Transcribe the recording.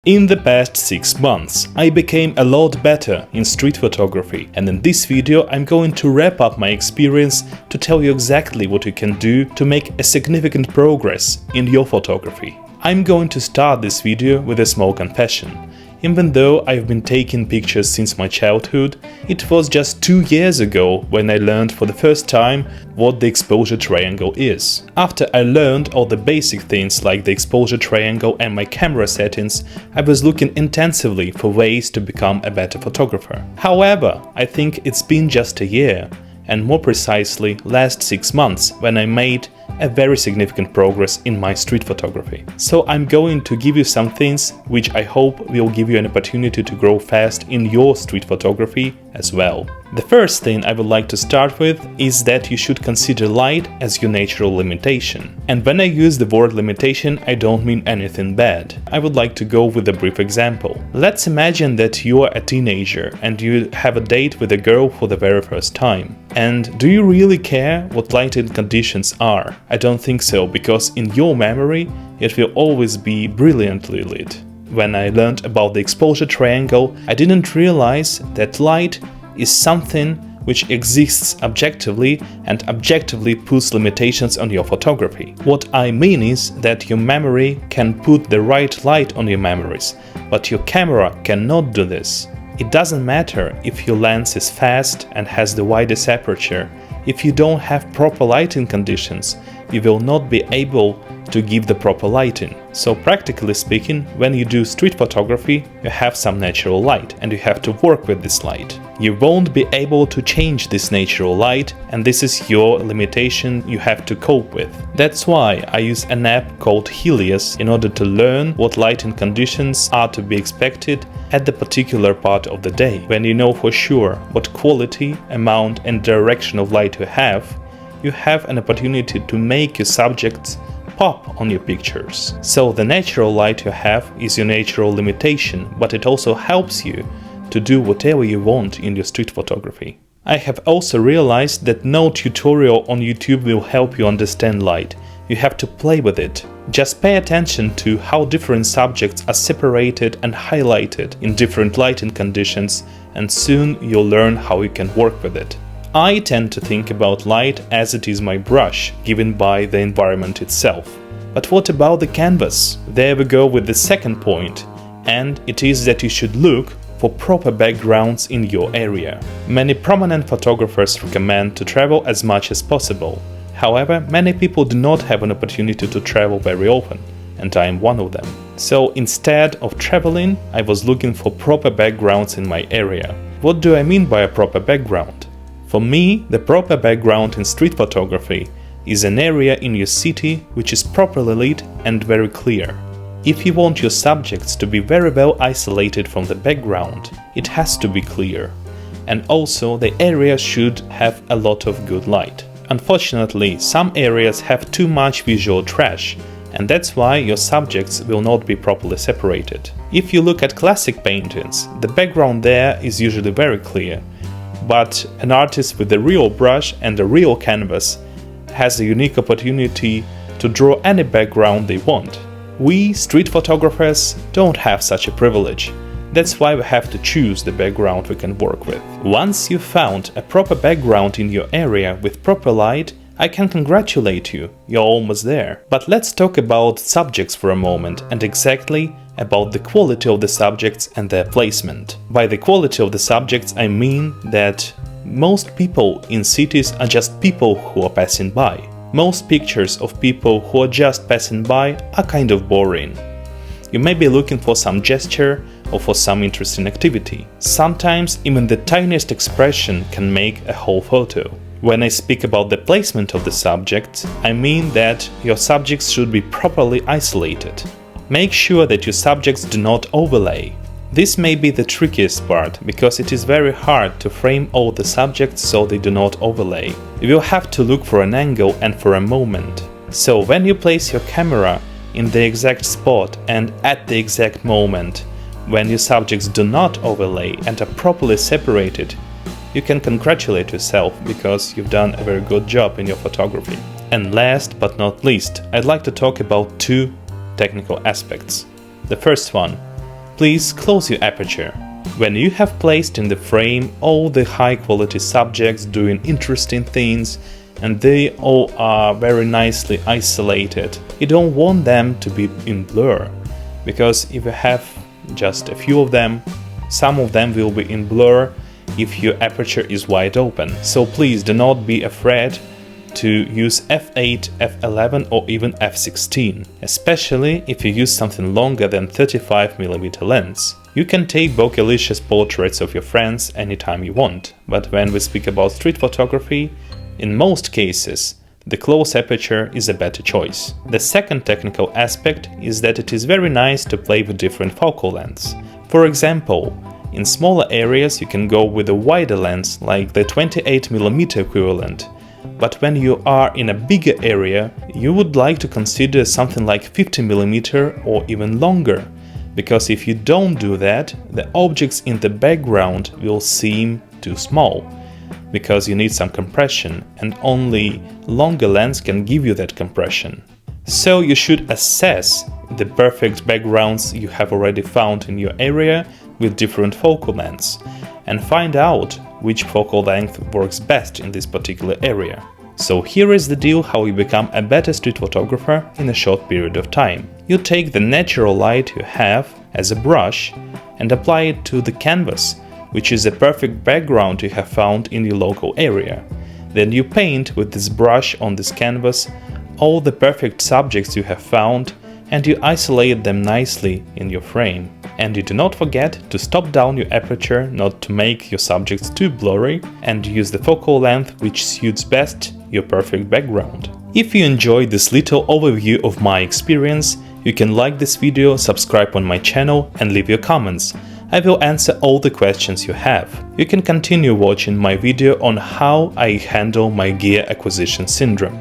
In the past 6 months, I became a lot better in street photography, and in this video I'm going to wrap up my experience to tell you exactly what you can do to make a significant progress in your photography. I'm going to start this video with a small confession. Even though I've been taking pictures since my childhood, it was just 2 years ago when I learned for the first time what the exposure triangle is. After I learned all the basic things like the exposure triangle and my camera settings, I was looking intensively for ways to become a better photographer. However, I think it's been just a year, and more precisely last 6 months, when I made a very significant progress in my street photography. So I'm going to give you some things which I hope will give you an opportunity to grow fast in your street photography as well. The first thing I would like to start with is that you should consider light as your natural limitation. And when I use the word limitation, I don't mean anything bad. I would like to go with a brief example. Let's imagine that you are a teenager and you have a date with a girl for the very first time. And do you really care what lighting conditions are? I don't think so, because in your memory it will always be brilliantly lit. When I learned about the exposure triangle, I didn't realize that light is something which exists objectively and objectively puts limitations on your photography. What I mean is that your memory can put the right light on your memories, but your camera cannot do this. It doesn't matter if your lens is fast and has the widest aperture. If you don't have proper lighting conditions, you will not be able to give the proper lighting. So practically speaking, when you do street photography, you have some natural light and you have to work with this light. You won't be able to change this natural light, and this is your limitation you have to cope with. That's why I use an app called Helios in order to learn what lighting conditions are to be expected at the particular part of the day. When you know for sure what quality, amount and direction of light you have an opportunity to make your subjects pop on your pictures. So the natural light you have is your natural limitation, but it also helps you to do whatever you want in your street photography. I have also realized that no tutorial on YouTube will help you understand light. You have to play with it. Just pay attention to how different subjects are separated and highlighted in different lighting conditions, and soon you'll learn how you can work with it. I tend to think about light as it is my brush, given by the environment itself. But what about the canvas? There we go with the second point, and it is that you should look for proper backgrounds in your area. Many prominent photographers recommend to travel as much as possible. However, many people do not have an opportunity to travel very often, and I am one of them. So instead of traveling, I was looking for proper backgrounds in my area. What do I mean by a proper background? For me, the proper background in street photography is an area in your city which is properly lit and very clear. If you want your subjects to be very well isolated from the background, it has to be clear. And also the area should have a lot of good light. Unfortunately, some areas have too much visual trash, and that's why your subjects will not be properly separated. If you look at classic paintings, the background there is usually very clear. But an artist with a real brush and a real canvas has a unique opportunity to draw any background they want. We, street photographers, don't have such a privilege. That's why we have to choose the background we can work with. Once you've found a proper background in your area with proper light, I can congratulate you, you're almost there. But let's talk about subjects for a moment, and exactly about the quality of the subjects and their placement. By the quality of the subjects, I mean that most people in cities are just people who are passing by. Most pictures of people who are just passing by are kind of boring. You may be looking for some gesture or for some interesting activity. Sometimes even the tiniest expression can make a whole photo. When I speak about the placement of the subjects, I mean that your subjects should be properly isolated. Make sure that your subjects do not overlay. This may be the trickiest part, because it is very hard to frame all the subjects so they do not overlay. You will have to look for an angle and for a moment. So when you place your camera in the exact spot and at the exact moment, when your subjects do not overlay and are properly separated, you can congratulate yourself because you've done a very good job in your photography. And last but not least, I'd like to talk about two technical aspects. The first one please close your aperture. When you have placed in the frame all the high-quality subjects doing interesting things, and they all are very nicely isolated, you don't want them to be in blur, because if you have just a few of them, some of them will be in blur if your aperture is wide open. So please do not be afraid to use f8, f11 or even f16, especially if you use something longer than 35mm lens. You can take bokeh-licious portraits of your friends anytime you want, but when we speak about street photography, in most cases, the close aperture is a better choice. The second technical aspect is that it is very nice to play with different focal lengths. For example, in smaller areas you can go with a wider lens like the 28mm equivalent, but when you are in a bigger area, you would like to consider something like 50mm or even longer, because if you don't do that, the objects in the background will seem too small, because you need some compression, and only longer lens can give you that compression. So you should assess the perfect backgrounds you have already found in your area with different focal lengths, and find out which focal length works best in this particular area. So here is the deal how you become a better street photographer in a short period of time. You take the natural light you have as a brush and apply it to the canvas, which is a perfect background you have found in your local area. Then you paint with this brush on this canvas all the perfect subjects you have found, and you isolate them nicely in your frame. And you do not forget to stop down your aperture not to make your subjects too blurry, and use the focal length which suits best your perfect background. If you enjoyed this little overview of my experience, you can like this video, subscribe on my channel and leave your comments. I will answer all the questions you have. You can continue watching my video on how I handle my gear acquisition syndrome.